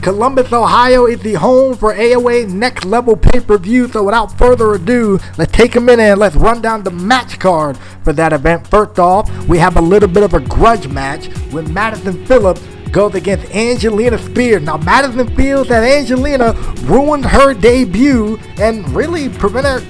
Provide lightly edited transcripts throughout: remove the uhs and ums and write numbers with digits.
Columbus, Ohio is the home for AOA Next Level pay-per-view, so without further ado, let's take a minute and let's run down the match card for that event. First off, we have a little bit of a grudge match when Madison Phillips goes against Angelina Spears. Now, Madison feels that Angelina ruined her debut and really prevented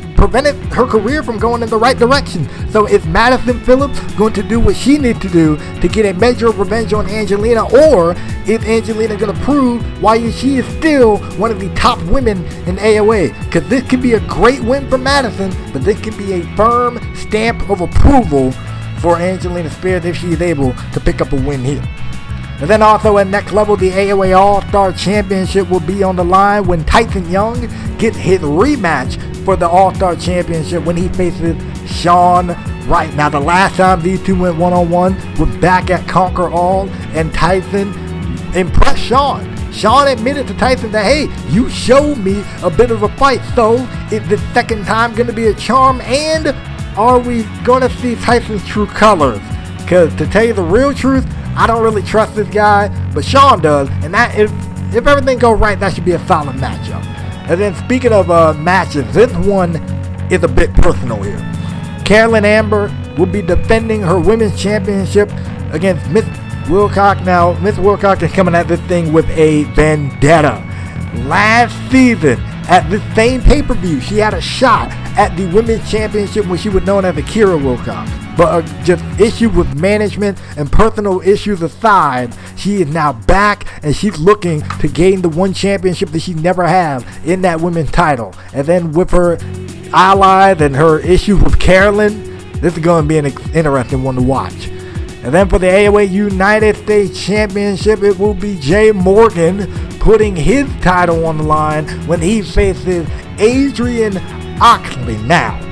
her career from going in the right direction. So is Madison Phillips going to do what she needs to do to get a measure of revenge on Angelina, or is Angelina going to prove why she is still one of the top women in AOA? Because this could be a great win for Madison, but this could be a firm stamp of approval for Angelina Spears if she is able to pick up a win here. And then also at Next Level, the AOA All-Star Championship will be on the line when Tyson Young gets his rematch for the All-Star Championship when he faces Sean Wright. Now, the last time these two went one-on-one was back at Conquer All, and Tyson impressed Sean. Sean admitted to Tyson that, hey, you showed me a bit of a fight, so is the second time going to be a charm, and are we going to see Tyson's true colors? Because to tell you the real truth, I don't really trust this guy, but Sean does, and that if everything goes right, that should be a solid matchup. And then speaking of matches, this one is a bit personal here. Carolyn Amber will be defending her women's championship against Miss Wilcox. Now, Miss Wilcox is coming at this thing with a vendetta. Last season, at this same pay-per-view, she had a shot at the women's championship when she was known as Akira Wilcox. But just issues with management and personal issues aside, she is now back and she's looking to gain the one championship that she never had in that women's title. And then with her allies and her issues with Carolyn, this is going to be an interesting one to watch. And then for the AOA United States Championship, it will be Jay Morgan putting his title on the line when he faces Adrian Oxley. Now,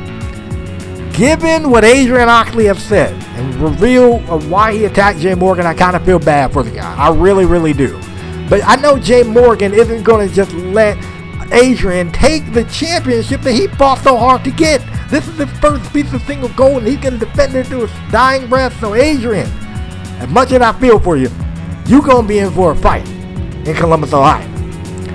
given what Adrian Oxley has said and reveal of why he attacked Jay Morgan, I kind of feel bad for the guy. I really, really do. But I know Jay Morgan isn't going to just let Adrian take the championship that he fought so hard to get. This is his first piece of single gold, and he's going to defend it to his dying breath. So Adrian, as much as I feel for you, you're going to be in for a fight in Columbus, Ohio.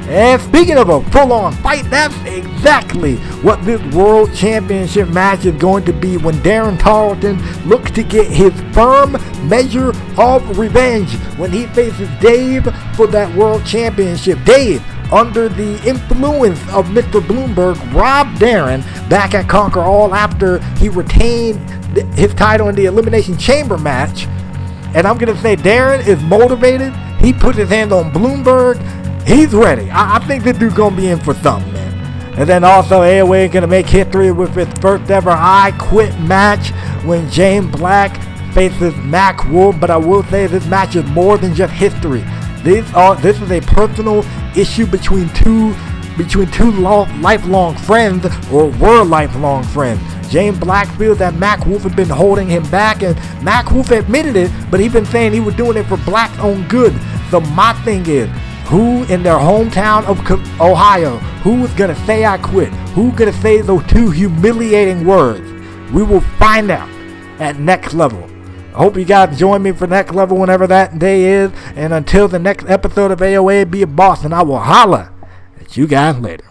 And speaking of a full-on fight, that's exactly what this World Championship match is going to be when Darren Tarleton looks to get his firm measure of revenge when he faces Dave for that World Championship. Dave, under the influence of Mr. Bloomberg, robbed Darren back at Conquer All after he retained his title in the Elimination Chamber match. And I'm going to say Darren is motivated. He put his hands on Bloomberg. He's ready. I think this dude's going to be in for something, man. And then also AOA is going to make history with its first ever I Quit match when James Black faces Mac Wolf. But I will say this match is more than just history. This is a personal issue between two lifelong friends, or were lifelong friends. James Black feels that Mac Wolf had been holding him back, and Mac Wolf admitted it, but he's been saying he was doing it for Black's own good. So my thing is, who in their hometown of Ohio, who is going to say I quit? Who's going to say those two humiliating words? We will find out at Next Level. I hope you guys join me for Next Level whenever that day is. And until the next episode of AOA, be a boss, and I will holla at you guys later.